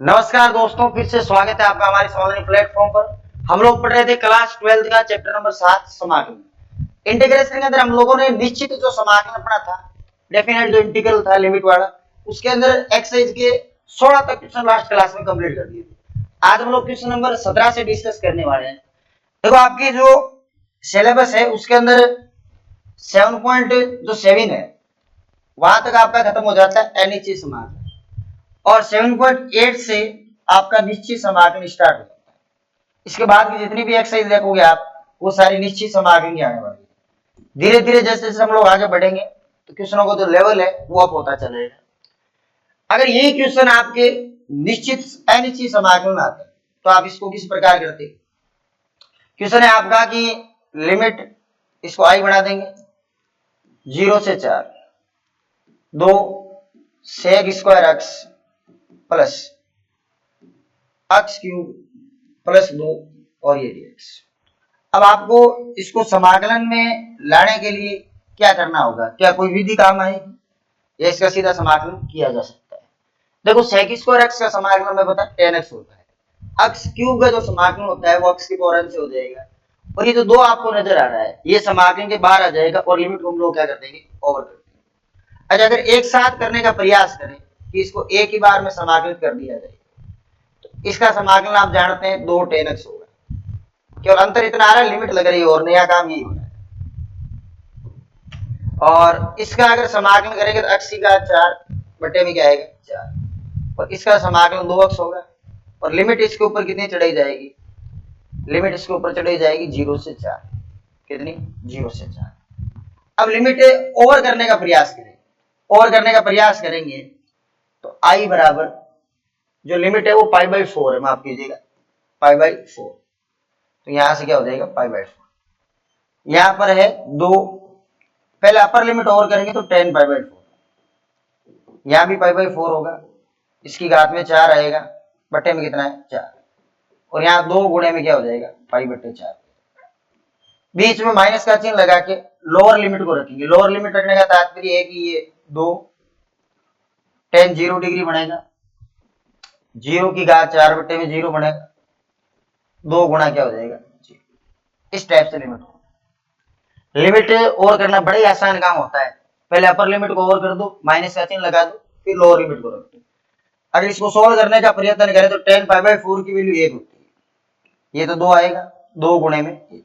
नमस्कार दोस्तों, फिर से स्वागत है आपका हमारे इस ऑनलाइन प्लेटफॉर्म पर। हम लोग पढ़ रहे थे क्लास 12 का चैप्टर नंबर 7 समाकलन। इंटीग्रेशन के अंदर हम लोगों ने निश्चित जो समाकलन पढ़ा था, डेफिनेट जो इंटीग्रल था लिमिट वाला, उसके अंदर एक्सरसाइज के 16 तक क्वेश्चन लास्ट क्लास में कंप्लीट कर दिए थे। आज हम लोग क्वेश्चन नंबर 17 से डिस्कस करने वाले हैं। देखो, आपकी जो सिलेबस है उसके अंदर 7.7 है, वहां तक आपका खत्म हो जाता है अनिश्चित समाकलन, और 7.8 से आपका निश्चित समाकलन स्टार्ट हो जाता है। इसके बाद की जितनी भी एक्सरसाइज देखोगे आप, वो सारी निश्चित समाकलन की आने वाली है। धीरे धीरे जैसे जैसे हम लोग आगे बढ़ेंगे तो क्वेश्चनों का जो लेवल है वो अप होता चलेगा। अगर यही क्वेश्चन आपके निश्चित अनिश्चित समाकलन में आते हैं तो आप इसको किस प्रकार करते? क्वेश्चन है आपका कि लिमिट, इसको आई बना देंगे 0 से 4, 2 sec square x plus x cube plus 2 और ये dx। अब आपको इसको समाकलन में लाने के लिए क्या करना होगा? क्या कोई विधि काम आएगी या इसका सीधा समाकलन किया जा सकता है? देखो, sec स्क्वायर एक्स का समाकलन में पता 10x होता है। एक्स क्यूब का जो समाकलन होता है वो एक्स की पावर n से हो जाएगा, और ये जो 2 आपको नजर आ रहा है ये समाकलन के बाहर आ जाएगा, और लिमिट को हम लोग क्या कर देंगे? ओवर कर देंगे। अच्छा, अगर एक साथ करने का प्रयास करें कि इसको एक ही बार में समाकलित कर दिया जाए, तो इसका समाकलन आप जानते हैं 2 10x होगा। केवल अंतर इतना आ रहा है, लिमिट लग रही है और नया काम यही होना है। और इसका अगर समाकलन करेंगे तो x की घात 4 बटे में क्या आएगा? 4, और इसका समाकलन 2x होगा, और लिमिट इसके ऊपर कितनी चढ़ाई जाएगी? लिमिट इसके ऊपर चढ़ाई जाएगी 0 से 4। कितनी? 0 से 4। अब लिमिट ओवर करने का प्रयास करेंगे, ओवर करने का प्रयास करेंगे तो i बराबर जो लिमिट है वो π/4 है, माफ कीजिएगा π/4। तो यहां से क्या हो जाएगा? π/4। यहां पर है 2, पहले अपर लिमिट ओवर करेंगे तो 10 π/4, यहां भी π/4 होगा, इसकी घात में 4 आएगा, बटे में कितना है? 4, और यहाँ 2 गुणे में क्या हो जाएगा? π/4। बीच में माइनस का चिन्ह लगा के लोअर लिमिट को रखेंगे। लोअर लिमिट रखने का तात्पर्य है कि ये 2 10 0 डिग्री बनेगा, 0 की घात 4 बटे में 0 बनेगा, 2 गुणा क्या हो जाएगा? 0। इस टाइप से लिमिट हो। लिमिट ओवर करना बड़ा ही आसान काम होता है। पहले अपर लिमिट को ओवर कर दो, माइनस का चिन्ह लगा दो, फिर लोअर लिमिट को रख दो। अगर इसको सोल्व करने का प्रयत्न करें तो 10 π/4 की वैल्यू 1 होती है, ये तो 2 आएगा, 2 गुणे में 1।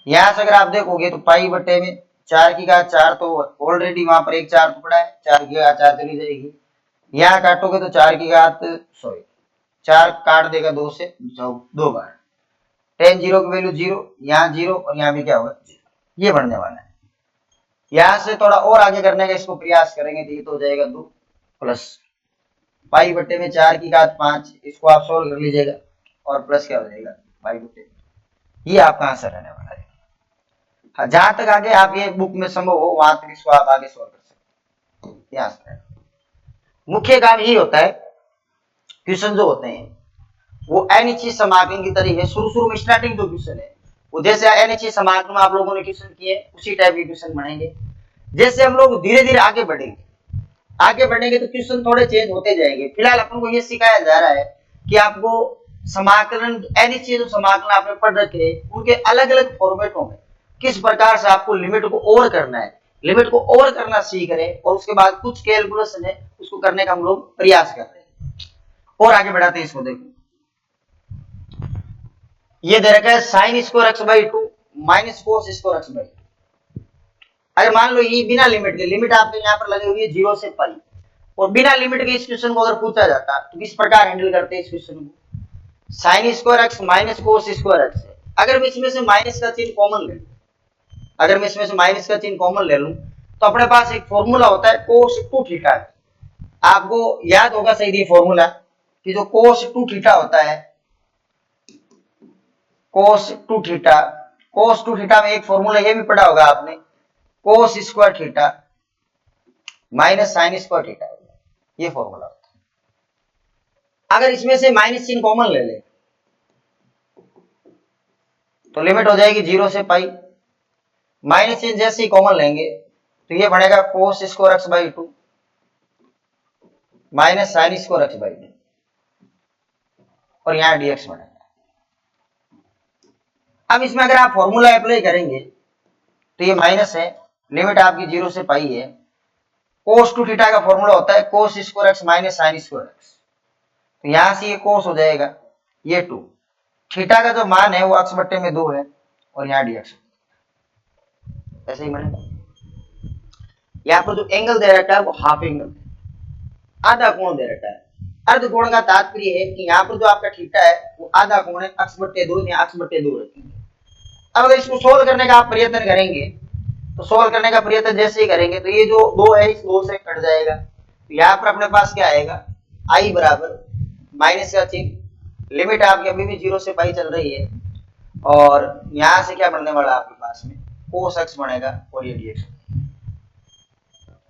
यहां से अगर आप देखोगे तो पाई बटे में 4 की घात 4, तो ऑलरेडी वहां पर एक 4 तो पड़ा है, 4 की घात 4 चली जाएगी। यहाँ काटोगे तो 4 की घात 4 काट देगा 2 से 2 बार, 10 0 की वैल्यू 0, यहाँ 0, और यहाँ भी क्या होगा? 0। ये बनने वाला है। यहां से थोड़ा और आगे करने का इसको प्रयास करेंगे तो ये तो हो जाएगा 2 प्लस पाई बटे में 4 की घात 5, इसको आप सोल्व कर लीजिएगा, और प्लस क्या हो जाएगा? पाई बटे। ये आपका आंसर रहने वाला है। हाँ, जहां तक आगे आप ये बुक में संभव हो वहां तक इसको आप आगे सोल्व कर सकते हैं। ये आंसर है। मुख्य काम यही होता है, क्वेश्चन जो होते हैं वो अनिश्चित समाकलन की तरह है। शुरू में स्टार्टिंग जो क्वेश्चन है वो जैसे अनिश्चित समाकलन में आप लोगों ने क्वेश्चन किए उसी टाइप के क्वेश्चन बनेंगे। जैसे हम लोग धीरे धीरे आगे बढ़ेंगे तो क्वेश्चन थोड़े चेंज होते जाएंगे। फिलहाल अपन को ये सिखाया जा रहा है कि आपको समाकलन, अनिश्चित समाकलन आपने पढ़ रखे हैं, उनके अलग अलग फॉर्मेटों में किस प्रकार से आपको लिमिट को ओवर करना है, लिमिट को ओवर करना सीख रहे हैं, और उसके बाद कुछ कैलकुलेशन है उसको करने का हम लोग प्रयास कर रहे हैं। और आगे बढ़ाते हैं इसको। देखो, ये दे रखा है sine square x by 2 minus cos square x by 2। अगर मान लो ये बिना लिमिट के, लिमिट आपके यहाँ पर लगी हुई है 0 से पाई, और बिना लिमिट के इस क्वेश्चन को अगर पूछा जाता तो किस प्रकार हैंडल करते हैं इस क्वेश्चन को? Sine square x minus cos square x है। अगर मैं इसमें से माइनस का चिन्ह कॉमन ले लूं, अगर मैं इसमें से माइनस का चिन्ह कॉमन ले लूं तो अपने पास एक फॉर्मूला होता है कोस 2 थीटा। आपको याद होगा सही ये फॉर्मूला कि जो कोस 2 थीटा होता है, कोस 2 थीटा, कोस 2 थीटा में एक फॉर्मूला ये भी पढ़ा होगा आपने, cos square theta minus sine square theta, ये फॉर्मूला होता है। अगर इसमें से माइनस चिन्ह कॉमन ले ले तो लिमिट हो जाएगी 0 से पाई। माइनस चिन्ह जैसे ही कॉमन लेंगे तो ये बनेगा cos square x by 2 minus sine square x by 2। और यहाँ dx बनेगा। अब इसमें अगर आप फॉर्मूला अप्लाई करेंगे तो ये माइनस है, लिमिट आपकी 0 से पाई है। कोस टू थीटा का फॉर्मूला होता है cos square x minus sine square x. तो यहां से ये कोस हो जाएगा, ये 2। थीटा का जो मान है वो x बट्टे में 2 है और यहाँ dx ऐसे ही बनेगा। यहाँ पर जो एंगल दे रखा है वो हाफ एंगल, आधा कोण दे रखा है। अर्ध कोण का तात्पर्य है कि यहाँ पर जो आपका थीटा है वो आधा कोण है, x बट्टे 2 या x बट्टे 2 रखेंगे। अब अगर इसको सोल्व करने का आप प्रयत्न करेंगे तो सोल्व करने का प्रयत्न जैसे ही करेंगे तो ये जो 2 है इस 2 से कट जाएगा। तो यहाँ पर अपने पास क्या आएगा, i बराबर माइनस का चिन्ह, लिमिट आपकी अभी भी 0 से पाई चल रही है और यहां से क्या बनने वाला आपके पास में कोस x बनेगा और ये dx।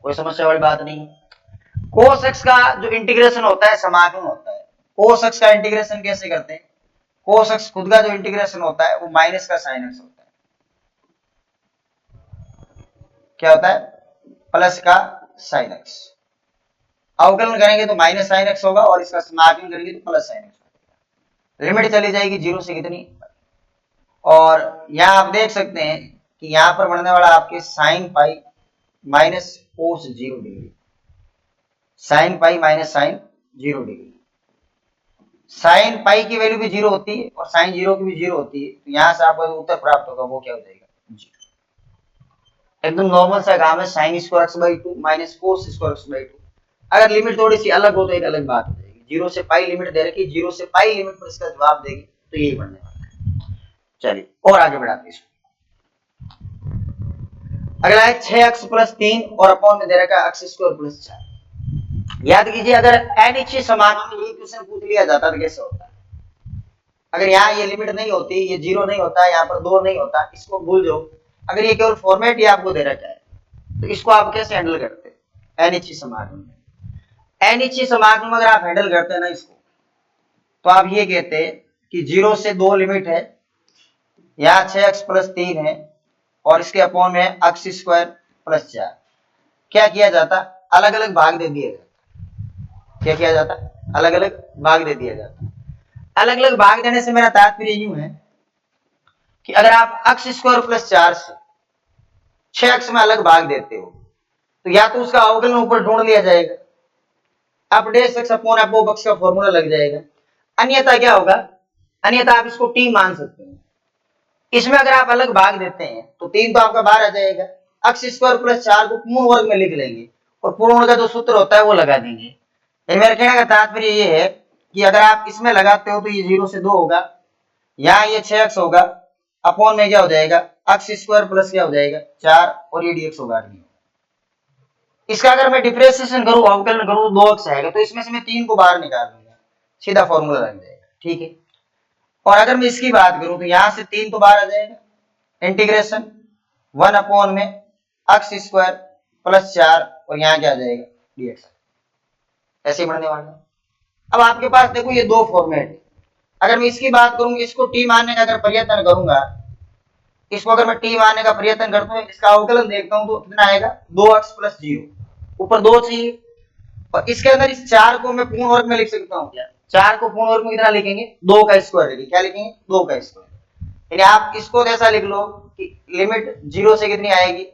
कोई समस्या वाली बात नहीं। कोस x का जो इंटीग्रेशन होता है समाकलन होता है। कोस x का इंटीग्रेशन कैसे करते हैं, कोस x खुद का जो इंटीग्रेशन होता है वो माइनस का साइन x होता है। क्या होता है, प्लस का साइन x। अवकलन करेंगे तो माइनस साइन x होगा और इसका समाकलन करेंगे तो प्लस साइन x होगा। लिमिट चली जाएगी 0 से कितनी, और यहाँ आप देख सकते हैं कि यहाँ पर बनने वाला आपके sine pi minus cos 0 degree, sine pi minus sine 0 degree. Sine pi की वैल्यू भी 0 होती है और साइन 0 की भी 0 होती है। तो यहाँ से आपको जो उत्तर प्राप्त होगा वो क्या हो जाएगा, 0। एकदम नॉर्मल सा काम है, sine square x by 2 minus cos square x by 2। अगर लिमिट थोड़ी सी अलग हो तो एक अलग बात हो जाएगी। 0 से पाई लिमिट दे रखी, 0 से पाई लिमिट पर इसका जवाब देगी तो यही बनने वाला है। चलिए और आगे बढ़ाते हैं। अगला है 6x प्लस 3 और अपॉन में दे रखा है x स्क्वायर प्लस 4। याद कीजिए अगर अनिश्चित समाकलन में ये क्वेश्चन पूछ लिया जाता तो कैसे होता है। अगर यहाँ ये लिमिट नहीं होती, ये 0 नहीं होता, यहाँ पर 2 नहीं होता, इसको भूल जाओ। अगर ये केवल फॉर्मेट ही आपको दे रखा है तो इसको आप कैसे हैंडल करते हैं अनिश्चित समाकलन में। अनिश्चित समाकलन में अगर आप हैंडल करते हैं ना इसको तो आप ये कहते हैं कि 0 से 2 लिमिट है, यहाँ 6x प्लस 3 है और इसके अपॉन में x स्क्वायर प्लस 4। क्या किया जाता, अलग अलग भाग दे दिया जाता। क्या किया जाता, अलग अलग भाग दे दिया जाता। अलग अलग भाग देने से मेरा तात्पर्य यूं है कि अगर आप x स्क्वायर प्लस 4 से 6x में अलग भाग देते हो तो या तो उसका अवकलन ऊपर ढूंढ लिया जाएगा, आप डेस x अपॉन f x का फॉर्मूला लग जाएगा। अन्यथा क्या होगा, अन्यथा आप इसको t मान सकते हैं। इसमें अगर आप अलग भाग देते हैं तो 3 तो आपका बाहर आ जाएगा, x स्क्वायर प्लस 4 को पूर्ण वर्ग में लिख लेंगे और पूर्ण वर्ग का जो सूत्र होता है वो लगा देंगे। मेरे कहने का तात्पर्य ये है कि अगर आप इसमें लगाते हो तो ये 0 से 2 होगा, यहाँ ये 6x होगा, अपॉन में क्या हो जाएगा x स्क्वायर प्लस क्या हो जाएगा 4 और ये dx होगा। इसका अगर मैं डिफरेंशिएशन करूं, अवकलन करूं तो 2x आएगा, तो इसमें से मैं 3 को बाहर निकाल लूंगा, सीधा फॉर्मूला लग जाएगा। ठीक है। और अगर मैं इसकी बात करूं तो यहां से 3 तो बाहर आ जाएगा, इंटीग्रेशन 1 अपॉन में x स्क्वायर प्लस 4 और यहाँ क्या आ जाएगा dx। ऐसे बढ़ने वाला। अब आपके पास देखो ये दो फॉर्मेट, अगर मैं इसकी बात करूंगा, इसको t मानने का अगर प्रयत्न करूंगा, इसको अगर मैं t मानने का प्रयत्न करता हूं, इसका अवकलन देखता हूं तो कितना आएगा 2x प्लस 0, ऊपर 2 चाहिए और इसके अंदर इस 4 को मैं पूर्ण वर्ग में लिख सकता हूं। क्या 4 को पूर्ण वर्ग में कितना लिखेंगे, 2 का स्क्वायर लिखेंगे। क्या लिखेंगे, 2 का स्क्वायर। यानी आप इसको ऐसा लिख लो कि लिमिट 0 से कितनी आएगी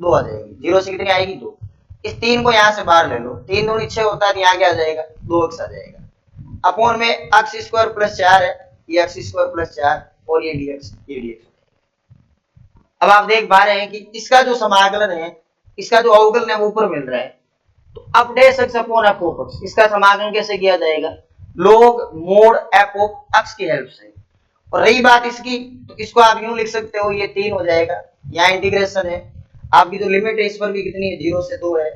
2 आ जाएगी, 0 से कितनी आएगी 2। इस 3 को यहां से बाहर ले लो, 3 दूनी 6 होता है, यहाँ क्या आ जाएगा 2x आ जाएगा, अपॉन में x स्क्वायर प्लस 4 है, ये x स्क्वायर प्लस 4 और ये dx, ये dx। अब आप देख पा रहे हैं कि इसका जो समाकलन है, इसका जो अवकलन है वो ऊपर मिल रहा है, तो अब डेस x upon f of x, इसका समाकलन कैसे किया जाएगा, log mode f of x की हेल्प से। और रही बात इसकी, तो इसको आप यूं लिख सकते हो, ये 3 हो जाएगा, यहाँ इंटीग्रेशन है, आपकी जो लिमिट है इस पर भी कितनी है 0 से 2 है,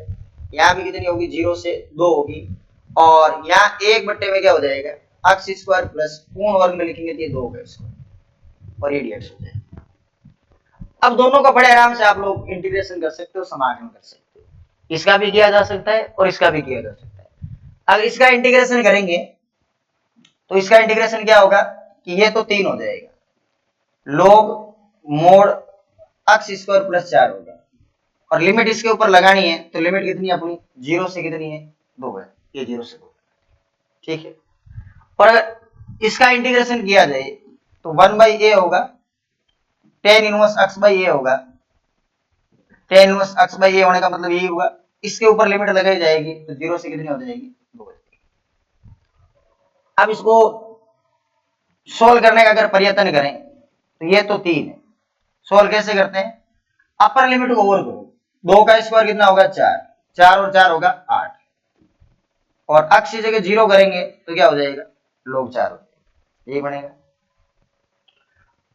यहाँ भी कितनी होगी 0 से 2 होगी, और यहाँ 1 बट्टे में क्या हो जाएगा x स्क्वायर प्लस पूर्ण वर्ग में लिखेंगे तो ये 2 का स्क्वायर और ये dx हो जाएगा। अब दोनों का बड़े आराम से आप लोग इंटीग्रेशन कर सकते हो, समाकलन कर सकते हो, इसका भी किया जा सकता है और इसका भी किया जा सकता है। अब इसका इंटीग्रेशन करेंगे तो इसका इंटीग्रेशन क्या होगा कि ये तो 3 हो जाएगा, log mode x square plus 4 होगा, और लिमिट इसके ऊपर लगानी है तो लिमिट कितनी है अपनी 0 से कितनी है 2 है, ये 0 से 2। ठीक है। और अगर इसका इंटीग्रेशन किया जाए तो 1/a होगा, tan इनवर्स x बाई ए होगा, tan इनवर्स x बाई ए होने का मतलब यही हुआ। इसके ऊपर लिमिट लगाई जाएगी तो 0 से कितनी हो जाएगी, 2। अब इसको सोल्व करने का अगर प्रयत्न करें तो ये तो 3 है, सोल्व कैसे करते हैं, अपर लिमिट को ओवर करो, 2 का स्क्वायर कितना होगा 4, 4 और 4 होगा 8, और x की जगह 0 करेंगे तो क्या हो जाएगा, log 4 हो जाएगा, ये बनेगा।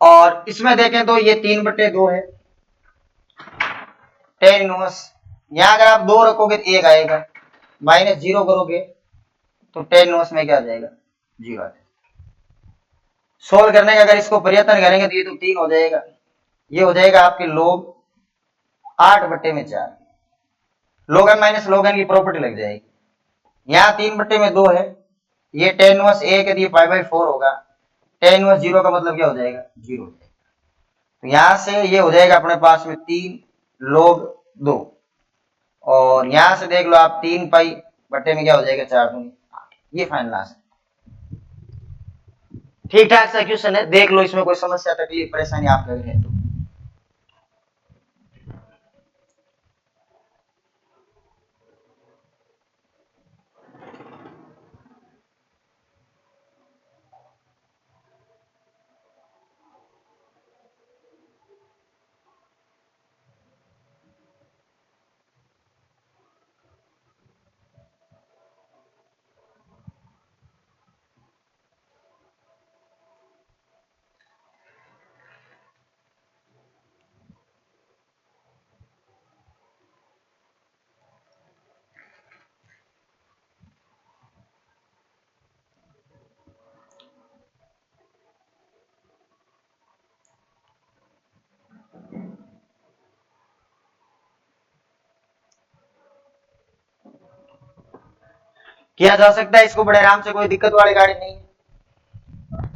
और इसमें देखें तो ये 3/2 है, tan इनवर्स, यहां अगर आप 2 रखोगे तो 1 आएगा, -0 करोगे तो tan इनवर्स में क्या आ जाएगा, 0 आ जाएगा। सोल्व करने का अगर इसको प्रयत्न करेंगे तो ये तो 3 हो जाएगा, ये हो जाएगा आपके log 8/4, log n minus log n की प्रॉपर्टी लग जाएगी। यहाँ 3/2 है, ये tan इनवर्स 1 है तो ये π/4 होगा, tan इनवर्स 0 का मतलब क्या हो जाएगा, 0 हो जाएगा। तो यहां से ये हो जाएगा अपने पास में 3 log 2, और यहां से देख लो आप 3 पाई बट्टे में क्या हो जाएगा, 4 दूनी 8, ये फाइनल आंसर। ठीक ठाक सा क्वेश्चन है, देख लो इसमें कोई समस्या तकलीफ परेशानी आप लग रहे हैं तो। किया जा सकता है इसको बड़े आराम से, कोई दिक्कत वाली गाड़ी नहीं है।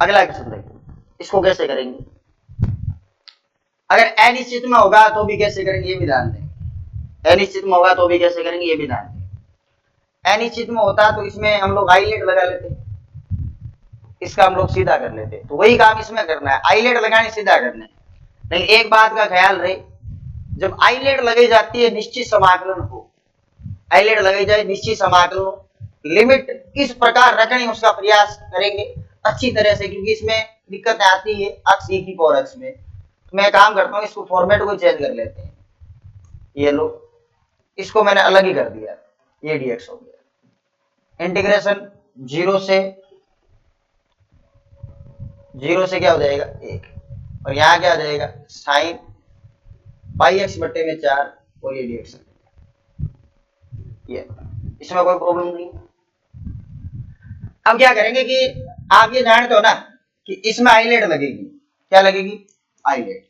अगला क्वेश्चन देखो, इसको कैसे करेंगे, अगर अनिश्चित में होगा तो भी कैसे करेंगे ये भी ध्यान दें, अनिश्चित में होगा तो भी कैसे करेंगे ये भी ध्यान दें। अनिश्चित में होता तो इसमें हम लोग आईलेट लगा लेते, इसका हम लोग सीधा कर लेते, तो वही काम इसमें करना है, आईलेट लगाने सीधा करना है। लेकिन एक बात का ख्याल रहे, जब आईलेट लगाई जाती है निश्चित समाकलन हो, आईलेट लगाई जाए निश्चित समाकलन हो, लिमिट किस प्रकार रखनी उसका प्रयास करेंगे अच्छी तरह से, क्योंकि इसमें दिक्कत आती है x e की पावर x में। तो मैं काम करता हूँ, इसको फॉर्मेट को चेंज कर लेते हैं, ये लो इसको मैंने अलग ही कर दिया, ये dx हो गया, इंटीग्रेशन 0 से क्या हो जाएगा 1, और यहाँ क्या आ जाएगा साइन πx/4, और ये dx, ये इसमें कोई प्रॉब्लम नहीं। अब क्या करेंगे कि आप ये जानते हो ना कि इसमें आईलेट लगेगी, क्या लगेगी, आईलेट।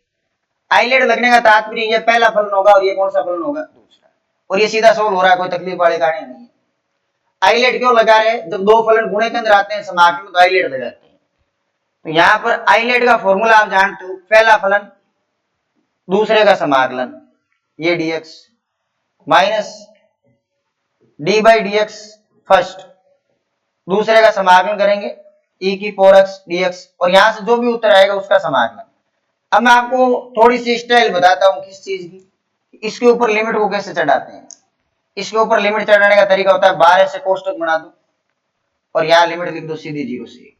आईलेट लगने का तात्पर्य ये पहला फलन होगा और ये कौन सा फलन होगा, दूसरा, और ये सीधा सोल्व हो रहा है, कोई तकलीफ वाली कहानी नहीं है। आईलेट क्यों लगा रहे हैं, जब दो फलन गुणे के अंदर आते हैं समाकलन में तो आईलेट लगाते हैं। तो यहाँ पर आईलेट का फॉर्मूला आप जानते हो, पहला फलन दूसरे का समाकलन, ये dx माइनस d/dx फर्स्ट, दूसरे का समाकलन करेंगे e की पावर x dx, और यहां से जो भी उत्तर आएगा उसका समाकलन। अब मैं आपको थोड़ी सी स्टाइल बताता हूं किस चीज की, इसके ऊपर लिमिट को कैसे चढ़ाते हैं। इसके ऊपर लिमिट चढ़ाने का तरीका होता है 12 से कोष्टक बना दो और यहां लिमिट लिख दो सीधी 0 से।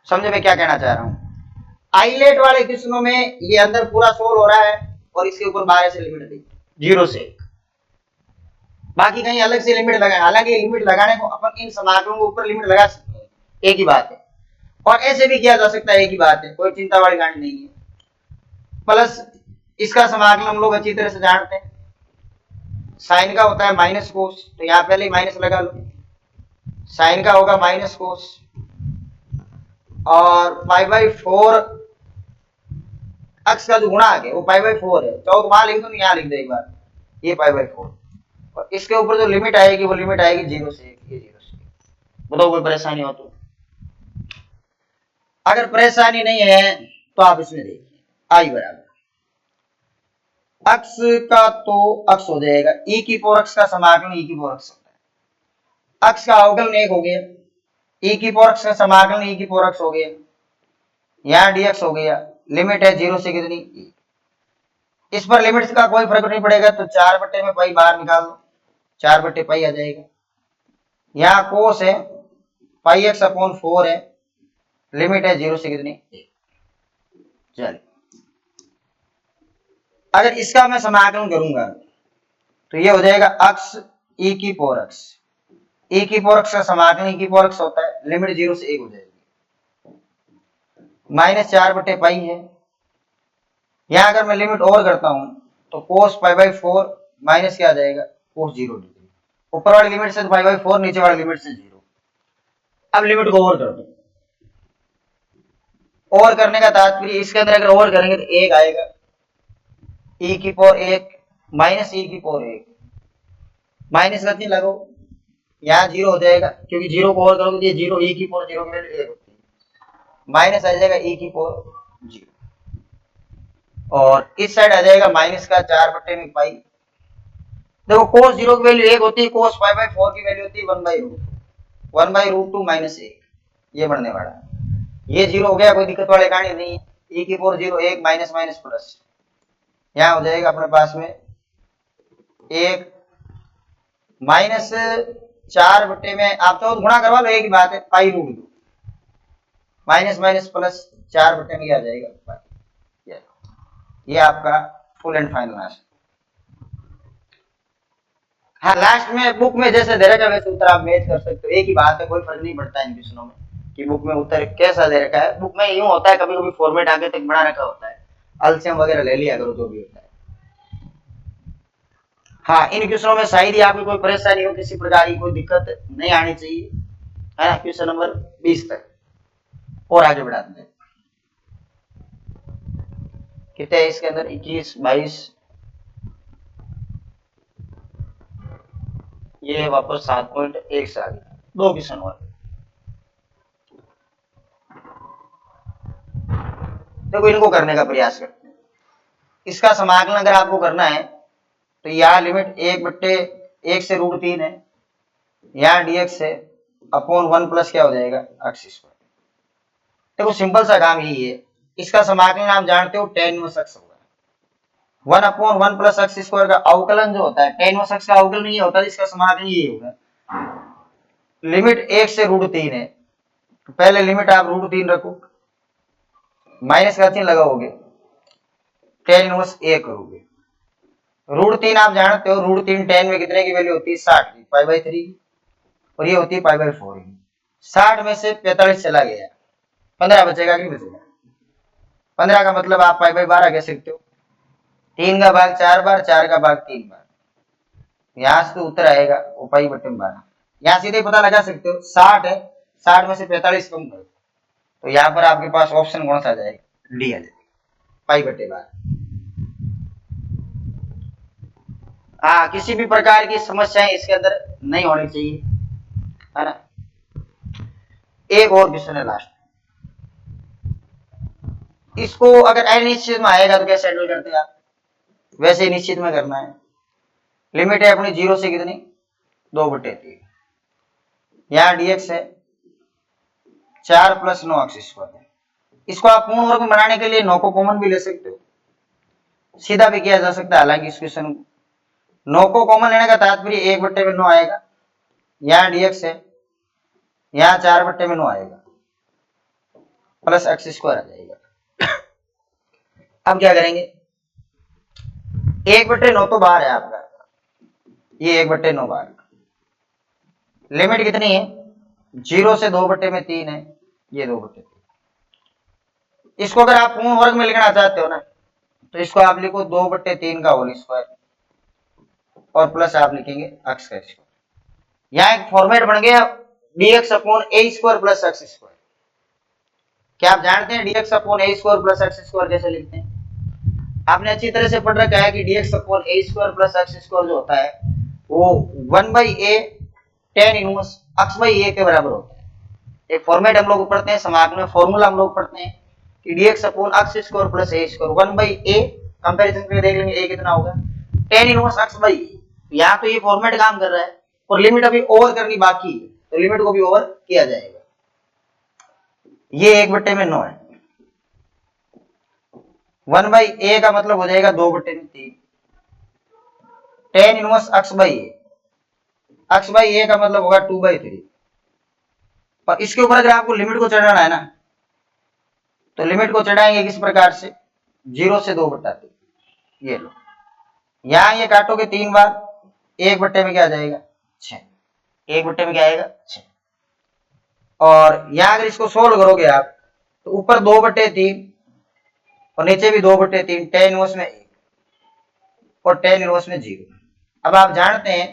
समझे मैं क्या कहना चाह रहा हूं, आईलेट वाले क्वेश्चनों में ये अंदर पूरा सोल्व हो रहा है और इसके ऊपर 12 से लिमिट दी 0 से, बाकी कहीं अलग से लिमिट लगाए। हालांकि लिमिट लगाने को अपन इन समाकलों के ऊपर लिमिट लगा सकते हैं, एक ही बात है, और ऐसे भी किया जा सकता है, एक ही बात है, कोई चिंता वाली कहानी नहीं है। प्लस इसका समाकलन हम लोग अच्छी तरह से जानते हैं, साइन का होता है माइनस कोस, तो यहां पहले ही माइनस लगा लो, साइन का होगा माइनस कोस, और π/4 अक्स का जो गुणा है वो π/4 है, चाहो तो वहां लिख दो, यहां लिख दो एक बार, ये π/4, और इसके ऊपर जो लिमिट आएगी वो लिमिट आएगी 0 से 1, ये 0 से 1। बताओ कोई परेशानी हो तो, अगर परेशानी नहीं है तो आप इसमें देखिए, आई बराबर x का तो x हो जाएगा e की पावर x का समाकलन e की पावर x होता है, x का अवकलन 1 हो गया, e की पावर x का समाकलन e की पावर x हो गया, यहाँ dx हो गया, लिमिट है 0 से कितनी, इस पर लिमिट्स का कोई फर्क नहीं पड़ेगा, तो 4 बट्टे में पाई बाहर निकाल दो, 4 बट्टे पाई आ जाएगा। यहाँ कोस है पाई x अपॉन 4 है, लिमिट है 0 से कितनी, चलिए अगर इसका मैं समाकलन करूंगा तो ये हो जाएगा x e की पावर x, e की पावर x का समाकलन e की पावर x होता है, लिमिट 0 से 1 हो जाएगी, माइनस 4 बटे पाई है। यहां अगर मैं लिमिट ओवर करता हूं तो कोस पाई बाई 4 माइनस क्या आ जाएगा, कोस 0 डिग्री, ऊपर वाली लिमिट से पाई बाई 4, नीचे वाली लिमिट से 0। अब लिमिट को ओवर कर दो, ओवर करने का तात्पर्य इसके अंदर अगर ओवर करेंगे तो 1 आएगा, e की पावर 1 माइनस e की पावर 1, माइनस का चिन्ह लगाओ, यहाँ 0 हो जाएगा, क्योंकि 0 को ओवर करोगे तो ये 0, e की पावर 0 की वैल्यू 1 होती है, माइनस आ जाएगा e की पावर 0, और इस साइड आ जाएगा माइनस का 4 बट्टे में पाई। देखो कोस 0 की वैल्यू 1 होती है, कोस पाई बाई 4 की वैल्यू होती है 1 बाई रूट 2 माइनस 1, ये बढ़ने वाला है, ये 0 हो गया, कोई दिक्कत वाले कहानी नहीं है, e की पावर 0 1 माइनस माइनस प्लस, यहाँ हो जाएगा अपने पास में 1 माइनस 4 बट्टे में, आप तो गुणा करवा लो, एक ही बात है, pi root 2 minus minus plus 4 बट्टे में आ जाएगा, ये आपका फुल एंड फाइनल आंसर। हाँ लास्ट में बुक में जैसे दे रखा है वैसे उत्तर आप मैच कर सकते हो, एक ही बात है, कोई फर्क नहीं पड़ता इन क्वेश्चनों में कि बुक में उत्तर कैसा दे रखा है। बुक में यूं होता है, कभी कभी फॉर्मेट आगे तक बना रखा होता है, एलसीएम वगैरह ले लिया करो जो भी होता है। हाँ इन क्वेश्चनों में शायद ही आपको कोई परेशानी हो, किसी प्रकार की कोई दिक्कत नहीं आनी चाहिए, है ना। क्वेश्चन नंबर 20 तक और आगे बढ़ाते हैं, कितने है इसके अंदर, 21 22, ये वापस 7.1 से आ गया, 2 क्वेश्चन और। देखो इनको करने का प्रयास करते हैं, इसका समाकलन अगर आपको करना है तो यहाँ लिमिट 1 बट्टे 1 से रूट 3 है, यहाँ dx है अपॉन 1 प्लस क्या हो जाएगा x स्क्वायर। देखो सिंपल सा काम यही है, इसका समाकलन आप जानते हो tan इनवर्स x होगा, 1 अपॉन 1 प्लस x स्क्वायर का अवकलन जो होता है, tan इनवर्स x का अवकलन ये होता है, इसका समाकलन ये होगा। लिमिट 1 से रूट 3 है, तो पहले लिमिट आप रूट 3 रखो, माइनस का चिन्ह लगाओगे, tan इनवर्स 1 करोगे, रूट 3 आप जानते हो, रूट 3 tan में कितने की वैल्यू होती है 60 की, पाई बाई 3, और ये होती है पाई बाई 4 की। 60 में से 45 चला गया, 15 बचेगा कि बचेगा, 15 का मतलब आप पाई बाई 12 कह सकते हो, 3 का भाग 4 बार, 4 का भाग 3 बार, यहां से तो उत्तर आएगा वो पाई बटे 12। यहां सीधे पता लगा सकते हो 60 है, 60 में से 45 कम करो, तो यहाँ पर आपके पास ऑप्शन कौन सा आ जाएगा, डी आ जाएगा, पाई बटे 12। हाँ किसी भी प्रकार की समस्याएं इसके अंदर नहीं होनी चाहिए, है ना। एक और क्वेश्चन है लास्ट, इसको अगर अनिश्चित में आएगा तो कैसे हैंडल करते हैं आप, वैसे ही निश्चित में करना है। लिमिट है अपनी 0 से कितनी 2 बटे 3, यहाँ dx है 4 प्लस 9x स्क्वायर है, इसको आप पूर्ण वर्ग में बनाने के लिए 9 को कॉमन भी ले सकते हो, सीधा भी किया जा सकता है। हालांकि इस क्वेश्चन को 9 को कॉमन लेने का तात्पर्य 1 बट्टे में 9 आएगा, यहाँ dx है, यहाँ 4 बट्टे में 9 आएगा, प्लस x स्क्वायर आ जाएगा। अब क्या करेंगे, 1 बट्टे 9 तो बाहर है आपका, ये 1 बट्टे 9 बाहर, लिमिट कितनी है 0 से 2 बट्टे में 3 है, ये 2 बट्टे 3। इसको अगर आप पूर्ण वर्ग में लिखना चाहते हो ना, तो इसको आप लिखो 2 बट्टे 3 का होल स्क्वायर, और प्लस आप लिखेंगे x का स्क्वायर। यहाँ एक फॉर्मेट बन गया dx upon a square plus x square. क्या आप जानते हैं dx upon a square plus x square कैसे लिखते हैं, आपने अच्छी तरह से पढ़ रखा है कि dx upon a square plus x square जो होता है वो 1 by a tan inverse x by a के बराबर होता है। एक फॉर्मेट हम लोग पढ़ते हैं, समाकलन में फॉर्मूला हम लोग पढ़ते हैं कि dx upon x square plus a square 1 by a, comparison करके देख लेंगे a कितना होगा tan inverse x by a। यहाँ तो ये फॉर्मेट काम कर रहा है और लिमिट अभी ओवर करनी बाकी है, तो लिमिट को भी ओवर किया जाएगा। ये 1/9 है। 1/a का मतलब हो जाएगा 2/3। tan इनवर्स x/a का मतलब होगा 2/3। और इसके ऊपर अगर आपको लिमिट को चढ़ाना है ना, तो लिमिट को चढ़ाएंगे किस प्रकार से, 0 से 2/3। ये लो, यहां ये काटोगे 3 बार, 1/में क्या आ जाएगा 6। 1/में क्या आएगा 6। और यहां अगर इसको सोल्व करोगे आप, तो ऊपर 2/3 और नीचे भी 2/3, tan इनवर्स में 1 और tan इनवर्स में 0। अब आप जानते हैं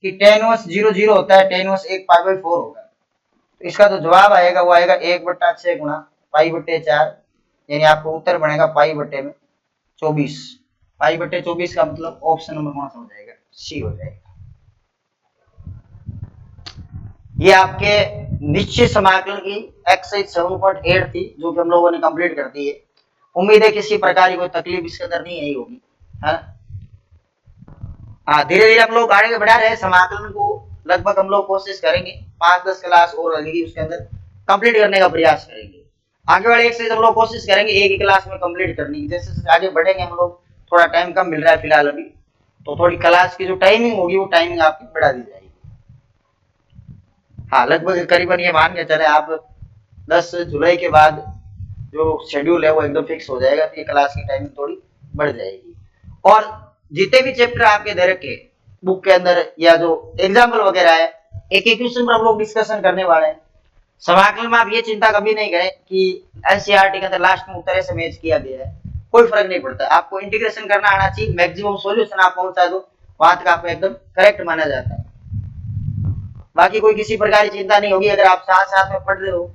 कि tan इनवर्स 0 0 होता है, tan इनवर्स 1 π/4 होगा। तो इसका जो जवाब आएगा वो आएगा 1/6 गुणा π/4, यानी आपको उत्तर बनेगा π/24। π/24 का मतलब ऑप्शन नंबर कौन सा हो जाएगा, सी हो जाएगा। ये आपके निश्चित समाकलन की एक्सरसाइज 7.8 थी, जो कि हम लोगों ने कंप्लीट कर दी है। उम्मीद है किसी प्रकार की कोई तकलीफ इसके अंदर नहीं आई होगी, है। हाँ, धीरे धीरे हम लोग आगे बढ़ा रहे हैं समाकलन को। लगभग हम लोग कोशिश करेंगे 5-10 क्लास और लगेगी, उसके अंदर कंप्लीट करने का प्रयास करेंगे। आगे वाले एक्सरसाइज हम लोग कोशिश करेंगे एक ही क्लास में कंप्लीट करने की। जैसे जैसे आगे बढ़ेंगे हम लोग, थोड़ा टाइम कम मिल रहा है फिलहाल अभी, तो थोड़ी क्लास की जो टाइमिंग होगी वो टाइमिंग आपकी बढ़ा दी जाएगी। हाँ, लगभग करीबन ये मान के चले आप 10 जुलाई के बाद जो शेड्यूल है वो एकदम फिक्स हो जाएगा, तो ये क्लास की टाइमिंग थोड़ी बढ़ जाएगी। और जितने भी चैप्टर आपके दे रखे बुक के अंदर या जो एग्जाम्पल वगैरह है, एक एक क्वेश्चन पर हम लोग डिस्कशन करने वाले हैं। समाकलन में आप ये चिंता कभी नहीं करें कि एनसीईआरटी के अंदर लास्ट में उत्तर से मैच किया गया है, कोई फर्क नहीं पड़ता। आपको इंटीग्रेशन करना आना चाहिए, मैक्सिमम सॉल्यूशन आप पहुंचा दो, वहां तक आपको एकदम करेक्ट माना जाता है। बाकी कोई किसी प्रकार की चिंता नहीं होगी। अगर आप साथ साथ में पढ़ रहे हो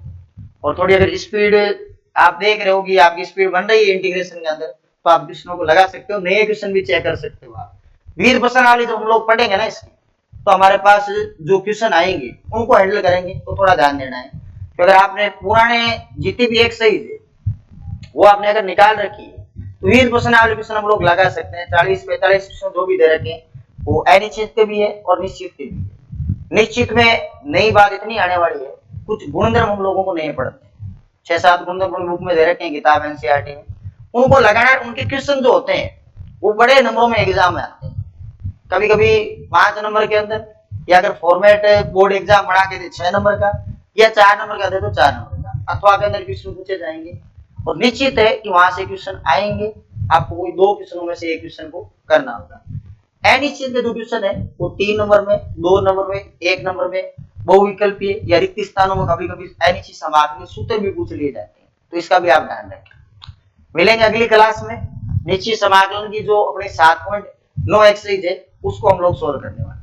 और थोड़ी अगर स्पीड आप देख रहे हो कि आपकी स्पीड बन रही है इंटीग्रेशन के अंदर, तो आप क्वेश्चनों को लगा सकते हो, नए क्वेश्चन भी चेक कर सकते हो आप। वीर प्रश्नावली जो हम लोग पढ़ेंगे ना इसमें, तो हमारे पास जो क्वेश्चन आएंगे उनको हैंडल करेंगे, तो थोड़ा ध्यान देना है। तो अगर आपने पुराने जितनी भी एक्सरसाइज है वो आपने अगर निकाल रखी है, तो वीर प्रश्नावली क्वेश्चन हम लोग लगा सकते हैं। 40-45 क्वेश्चन जो भी दे रखे हैं वो अनिश्चित के भी है और निश्चित के भी है। निश्चित में नई बात इतनी आने वाली है, कुछ गुणधर्म हम लोगों को नहीं पढ़ते। 6-7 गुणधर्म बुक में दे रखे हैं किताब एनसीईआरटी में, उनको लगाना। उनके क्वेश्चन जो होते हैं वो बड़े नंबरों में एग्जाम में आते हैं, कभी कभी 5 नंबर के अंदर, या अगर फॉर्मेट बोर्ड एग्जाम बढ़ा के दे 6 नंबर का या 4 नंबर का दे तो 4 नंबर का, अथवा के अंदर क्वेश्चन पूछे जाएंगे। और निश्चित है कि वहां से क्वेश्चन आएंगे, आपको कोई 2 क्वेश्चनों में से एक क्वेश्चन को करना होगा। अनिश्चित के जो क्वेश्चन है वो 3 नंबर में, 2 नंबर में, 1 नंबर में, बहुविकल्पीय या रिक्त स्थानों में कभी कभी अनिश्चित समाकलन सूत्र भी पूछ लिए जाते हैं, तो इसका भी आप ध्यान रखें। मिलेंगे अगली क्लास में। निश्चित समाकलन की जो अपने 7.9 एक्सरसाइज है उसको हम लोग सोल्व करने वाले हैं।